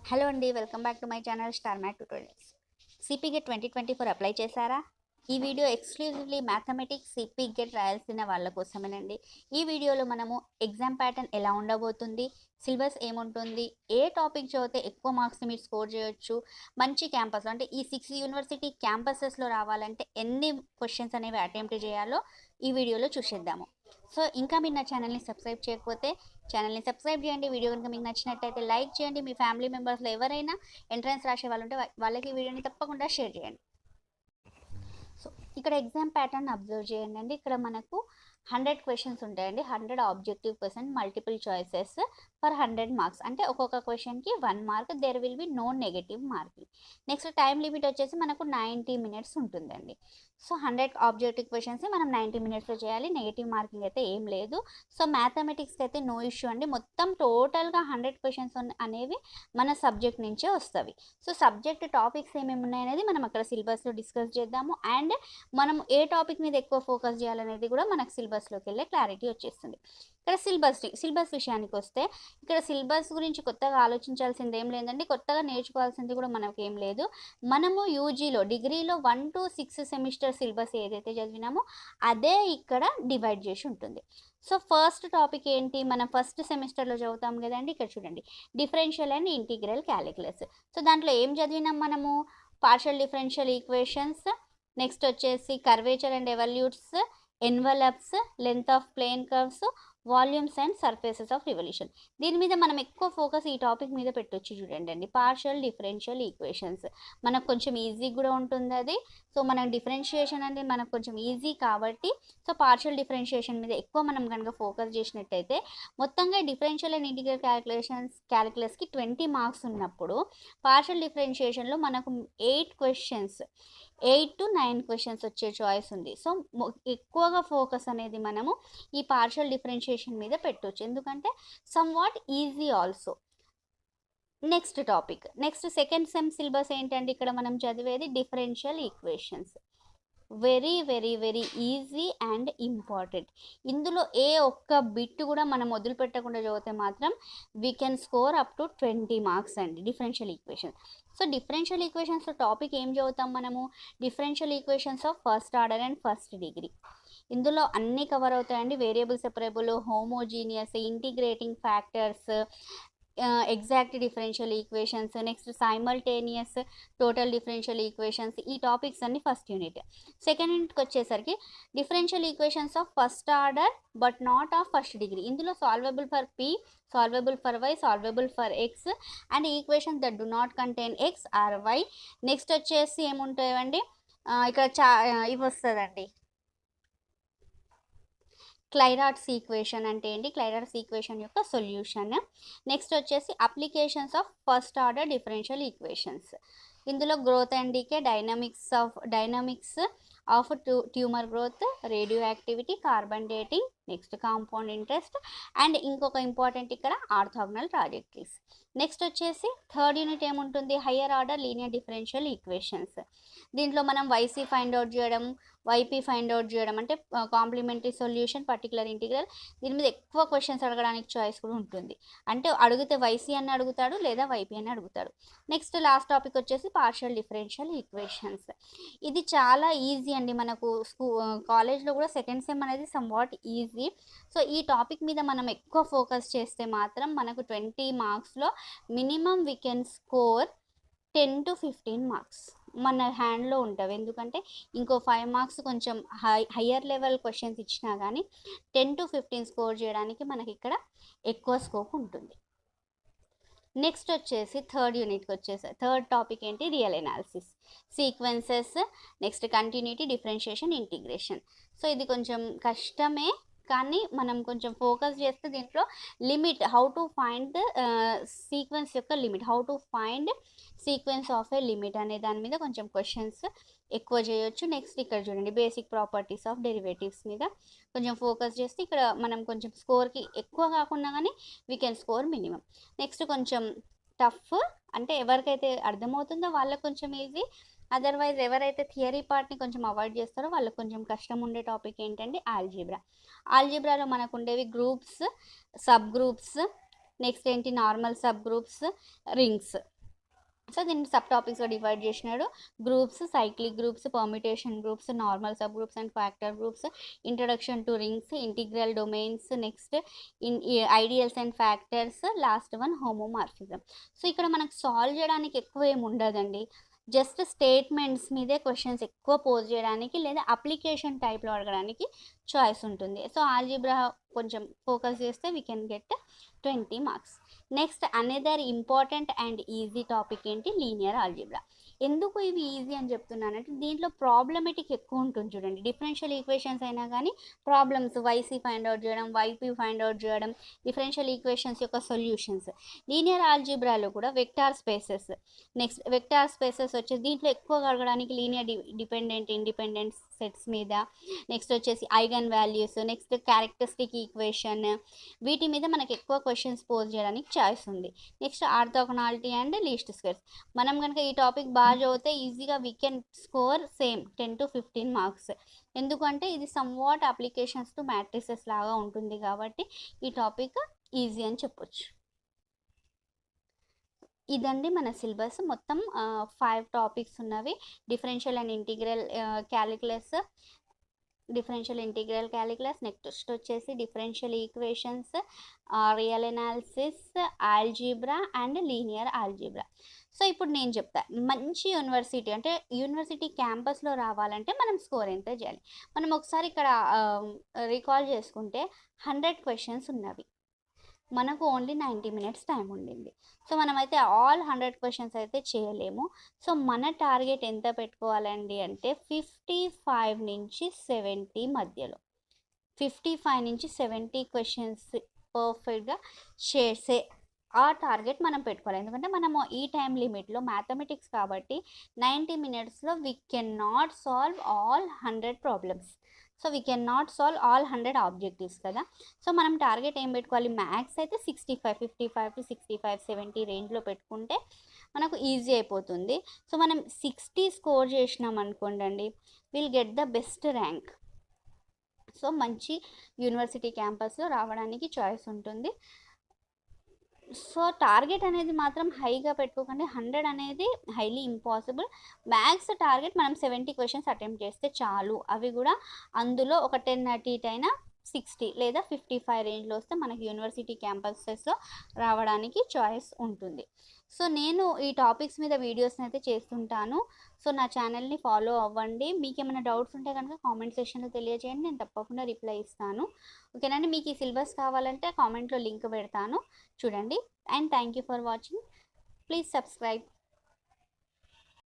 Hello అండి, welcome back to my channel star math tutorials. సిపిగెట్ 2024 apply చేశారా? ఈ video exclusively mathematics సిపిగెట్ రాయాల్సిన వాళ్ళ కోసమేనండి. ఈ వీడియోలో మనము ఎగ్జామ్ ప్యాటర్న్ ఎలా ఉండబోతుంది, సిలబస్ ఏముంటుంది, ఏ టాపిక్ చదివితే ఎక్కువ మార్క్స్ మీరు స్కోర్ చేయొచ్చు, మంచి క్యాంపస్ అంటే ఈ 6 యూనివర్సిటీ క్యాంపసెస్లో రావాలంటే ఎన్ని క్వశ్చన్స్ అనేవి అటెంప్ట్ చేయాలో ఈ వీడియోలో చూసేద్దాము. సో ఇంకా మీరు నా ఛానల్ని సబ్స్క్రైబ్ చేయకపోతే ఛానల్ని సబ్స్క్రైబ్ చేయండి. వీడియో కనుక మీకు నచ్చినట్టయితే లైక్ చేయండి. మీ ఫ్యామిలీ మెంబర్స్లో ఎవరైనా ఎంట్రన్స్ రాసే వాళ్ళు ఉంటే వాళ్ళకి ఈ వీడియోని తప్పకుండా షేర్ చేయండి. సో ఇక్కడ ఎగ్జామ్ ప్యాటర్న్ అబ్జర్వ్ చేయండి అండి. ఇక్కడ మనకు 100 క్వశ్చన్స్ ఉంటాయండి. 100 objective question, multiple choices for 100 marks. అంటే ఒక్కొక్క క్వశ్చన్కి 1 mark. There will be no negative marking. Next time limit వచ్చేసి మనకు 90 మినిట్స్ ఉంటుందండి. సో 100 ఆబ్జెక్టివ్ క్వశ్చన్స్ మనం 90 మినిట్స్లో చేయాలి. నెగటివ్ మార్కింగ్ అయితే ఏం లేదు. సో మ్యాథమెటిక్స్కి అయితే నో ఇష్యూ అండి. మొత్తం టోటల్గా 100 క్వశ్చన్స్ అనేవి మన సబ్జెక్ట్ నుంచే వస్తాయి. సో సబ్జెక్ట్ టాపిక్స్ ఏమేమి ఉన్నాయనేది మనం అక్కడ సిలబస్లో డిస్కస్ చేద్దాము. అండ్ మనం ఏ టాపిక్ మీద ఎక్కువ ఫోకస్ చేయాలనేది కూడా మనకు సిలబస్లోకి వెళ్ళే క్లారిటీ వచ్చేస్తుంది. ఇక్కడ సిలబస్ విషయానికి వస్తే ఇక్కడ సిలబస్ గురించి కొత్తగా ఆలోచించాల్సింది ఏం లేదండి. కొత్తగా నేర్చుకోవాల్సింది కూడా మనకి ఏం లేదు. మనము యూజీలో డిగ్రీలో 1 to 6 సెమిస్టర్ సిలబస్ ఏదైతే చదివినామో అదే ఇక్కడ డివైడ్ చేసి ఉంటుంది. సో ఫస్ట్ టాపిక్ ఏంటి, మనం ఫస్ట్ సెమిస్టర్లో చదువుతాం కదండి. ఇక్కడ చూడండి, differential and integral calculus. So దాంట్లో ఏం చదివినాం మనము, పార్షియల్ డిఫరెన్షియల్ ఈక్వేషన్స్, నెక్స్ట్ వచ్చేసి curvature and evolutes, envelopes, length of plane curves, volumes and surfaces of revolution. దీని మీద మనం ఎక్కువ ఫోకస్ ఈ టాపిక్ మీద పెట్టొచ్చు. చూడండి అండి, పార్షియల్ డిఫరెన్షియల్ ఈక్వేషన్స్ మనకు కొంచెం ఈజీ కూడా ఉంటుంది అది. సో మనం డిఫరెన్షియేషన్ అనేది మనకు కొంచెం ఈజీ కాబట్టి సో పార్షియల్ డిఫరెన్షియేషన్ మీద ఎక్కువ మనం కనుక ఫోకస్ చేసినట్టయితే మొత్తంగా డిఫరెన్షియల్ అండ్ ఇంటిగ్రల్ క్యాలిక్యులస్కి 20 మార్క్స్ ఉన్నప్పుడు పార్షియల్ డిఫరెన్షియేషన్లో మనకు 8 to 9 క్వశ్చన్స్ వచ్చే చాయిస్ ఉంది. సో ఎక్కువగా ఫోకస్ అనేది మనము ఈ పార్షియల్ డిఫరెన్షియేషన్ మీద పెట్టవచ్చు, ఎందుకంటే some what easy also. Next second sem syllabus ఏంటంటే ఇక్కడ మనం చదివేది differential equations. Very very very easy and important. ఇందులో ఏ ఒక్క బిట్ కూడా మనం వదిలిపెట్టకుండా చదివితే మాత్రం we can score up to 20 marks అండి differential equations. So differential equations topic ఏం చదువుతాం మనము, differential equations of first order and first degree. ఇందులో అన్నీ కవర్ అవుతాయండి. Variable separable, homogeneous, integrating factors, exact differential equations, next simultaneous total differential equations. ఈ topics అన్ని first unit. Second యూనిట్కి వచ్చేసరికి differential equations of first order but not of first degree. ఇందులో solvable for p, solvable for y, solvable for x and equations that do not contain x or why. Next వచ్చేసి ఏముంటాయండి, ఇక్కడ ఇవి వస్తుందండి, Clairaut's equation అంటే ఏంటి, Clairaut's equation యొక్క solution. Next వచ్చేసి applications of first order differential equations. ఇందులో growth and decay, dynamics of tumour growth, radio activity, carbon dating, next compound interest and ఇంకొక ఇంపార్టెంట్ ఇక్కడ ఆర్థోగనల్ ట్రాజెక్టరీస్. నెక్స్ట్ వచ్చేసి third unit ఏముంటుంది, higher order linear differential equations. దీంట్లో మనం y c find out చేయడం, y p find out చేయడం అంటే complementary solution, particular integral. దీని మీద ఎక్కువ క్వశ్చన్స్ అడగడానికి చాయిస్ కూడా ఉంటుంది. అంటే అడిగితే వైసీ అని అడుగుతాడు లేదా వైపీ అని అడుగుతాడు. నెక్స్ట్ లాస్ట్ టాపిక్ వచ్చేసి పార్షియల్ డిఫరెన్షియల్ ఈక్వేషన్స్. ఇది చాలా ఈజీ అండి. మనకు కాలేజ్లో కూడా సెకండ్ సెమ్ అనేది సమ్ వాట్ ఈజీ. సో ఈ టాపిక్ మీద మనం ఎక్కువ ఫోకస్ చేస్తే మాత్రం మనకు 20 మార్క్స్లో minimum we can score 10 to 15 marks మన హ్యాండ్లో ఉంటుంది. ఎందుకంటే ఇంకో 5 మార్క్స్ కొంచెం హయ్యర్ లెవెల్ క్వశ్చన్స్ ఇచ్చినా కానీ 10 to 15 స్కోర్ చేయడానికి మనకి ఇక్కడ ఎక్కువ స్కోప్ ఉంటుంది. నెక్స్ట్ వచ్చేసి థర్డ్ యూనిట్కి వచ్చేసి థర్డ్ టాపిక్ ఏంటి, real analysis, sequences, next continuity, differentiation, integration. So ఇది కొంచెం కష్టమే కానీ మనం కొంచెం ఫోకస్ చేస్తే దీంట్లో limit, how to find sequence యొక్క limit, how to find sequence of a limit అనే దాని మీద కొంచెం క్వశ్చన్స్ ఎక్కువ చేయొచ్చు. నెక్స్ట్ ఇక్కడ చూడండి, బేసిక్ ప్రాపర్టీస్ ఆఫ్ డెరివేటివ్స్ మీద కొంచెం ఫోకస్ చేస్తే ఇక్కడ మనం కొంచెం స్కోర్కి ఎక్కువ కాకుండా కానీ we can score minimum. Next కొంచెం టఫ్ అంటే ఎవరికైతే అర్థమవుతుందో వాళ్ళకి కొంచెం ఈజీ, అదర్వైజ్ ఎవరైతే థియరీ పార్ట్ని కొంచెం అవాయిడ్ చేస్తారో వాళ్ళకి కొంచెం కష్టం ఉండే టాపిక్ ఏంటంటే ఆల్జీబ్రాలో మనకు ఉండేవి గ్రూప్స్, సబ్ గ్రూప్స్, నెక్స్ట్ ఏంటి normal sub groups, rings. So దీన్ని సబ్ టాపిక్స్గా డివైడ్ చేసినాడు. Groups, cyclic groups, permutation groups, normal sub groups and factor groups, introduction to rings, integral domains, next ideals and factors, last one homomorphism. So ఇక్కడ మనకు solve చేయడానికి ఎక్కువ ఏమి ఉండదండి. Just statements మీదే questions ఎక్కువ పోజ్ చేయడానికి లేదా అప్లికేషన్ టైప్లో అడగడానికి చాయిస్ ఉంటుంది. సో ఆల్జీబ్రా కొంచెం ఫోకస్ చేస్తే we can get 20 marks. Next another important and easy topic ఏంటి, లీనియర్ ఆల్జీబ్రా. ఎందుకు ఇవి ఈజీ అని చెప్తున్నానంటే దీంట్లో ప్రాబ్లమేటిక్ ఎక్కువ ఉంటుంది చూడండి. డిఫరెన్షియల్ ఈక్వేషన్స్ అయినా కానీ ప్రాబ్లమ్స్ వైసీ ఫైండ్ అవుట్ చేయడం, వైపీ ఫైండ్ అవుట్ చేయడం, డిఫరెన్షియల్ ఈక్వేషన్స్ యొక్క సొల్యూషన్స్. లీనియర్ ఆల్జీబ్రాలో కూడా vector spaces, next vector spaces వచ్చేసి దీంట్లో ఎక్కువగా అడగడానికి లీనియర్ డిపెండెంట్ ఇండిపెండెంట్ సెట్స్ మీద, నెక్స్ట్ వచ్చేసి eigen values, next characteristic equation, వీటి మీద మనకి ఎక్కువ క్వశ్చన్స్ పోజ్ చేయడానికి చాయిస్ ఉంది. Next ఆర్థోగనాలిటీ and least squares. మనం కనుక ఈ టాపిక్ బాగా చదివితే ఈజీగా we can score same 10 to 15 marks. ఎందుకంటే ఇది సమ్వాట్ అప్లికేషన్స్ టు మ్యాట్రిసెస్ లాగా ఉంటుంది కాబట్టి ఈ టాపిక్ ఈజీ అని చెప్పొచ్చు. ఇదండి మన సిలబస్. మొత్తం 5 టాపిక్స్ ఉన్నవి. Differential and integral calculus, next వచ్చేసి differential equations, real analysis, algebra and linear algebra. So ఇప్పుడు నేను చెప్తా, మంచి యూనివర్సిటీ అంటే యూనివర్సిటీ క్యాంపస్లో రావాలంటే మనం స్కోర్ ఎంత చేయాలి. మనం ఒకసారి ఇక్కడ రికాల్ చేసుకుంటే 100 క్వశ్చన్స్ ఉన్నవి, మనకు ఓన్లీ 90 మినిట్స్ టైం ఉండింది. సో మనమైతే ఆల్ 100 క్వశ్చన్స్ అయితే చేయలేము. సో మన టార్గెట్ ఎంత పెట్టుకోవాలండి అంటే 55 నుంచి 70 మధ్యలో, 55 నుంచి 70 క్వశ్చన్స్ పర్ఫెక్ట్గా చేసే ఆ టార్గెట్ మనం పెట్టుకోవాలి. ఎందుకంటే మనము ఈ టైం లిమిట్లో మ్యాథమెటిక్స్ కాబట్టి 90 మినిట్స్లో we can not solve all 100 problems. So we can not solve all 100 objectives కదా. సో మనం టార్గెట్ ఏం పెట్టుకోవాలి, మ్యాథ్స్ అయితే 55 to 65, 70 రేంజ్లో పెట్టుకుంటే మనకు ఈజీ అయిపోతుంది. సో మనం 60 స్కోర్ చేసినాం అనుకోండి, will get the best rank. So మంచి యూనివర్సిటీ క్యాంపస్లో రావడానికి చాయిస్ ఉంటుంది. సో టార్గెట్ అనేది మాత్రం హైగా పెట్టుకోకండి, 100 అనేది హైలీ ఇంపాసిబుల్. మ్యాథ్స్ టార్గెట్ మనం 70 క్వశ్చన్స్ అటెంప్ట్ చేస్తే చాలు. అవి కూడా అందులో ఒక 10 అటు ఇటు అయినా 60 లేదా 55 రేంజ్లో వస్తే మనకి యూనివర్సిటీ క్యాంపసెస్లో రావడానికి చాయిస్ ఉంటుంది. సో నేను ఈ టాపిక్స్ మీద వీడియోస్ని అయితే చేస్తుంటాను. సో నా ఛానల్ని ఫాలో అవ్వండి. మీకు ఏమైనా డౌట్స్ ఉంటే కనుక కామెంట్ సెక్షన్లో తెలియజేయండి, నేను తప్పకుండా రిప్లై ఇస్తాను. ఓకేనండి. మీకు ఈ సిలబస్ కావాలంటే కామెంట్లో లింక్ పెడతాను, చూడండి. And thank you for watching. Please subscribe.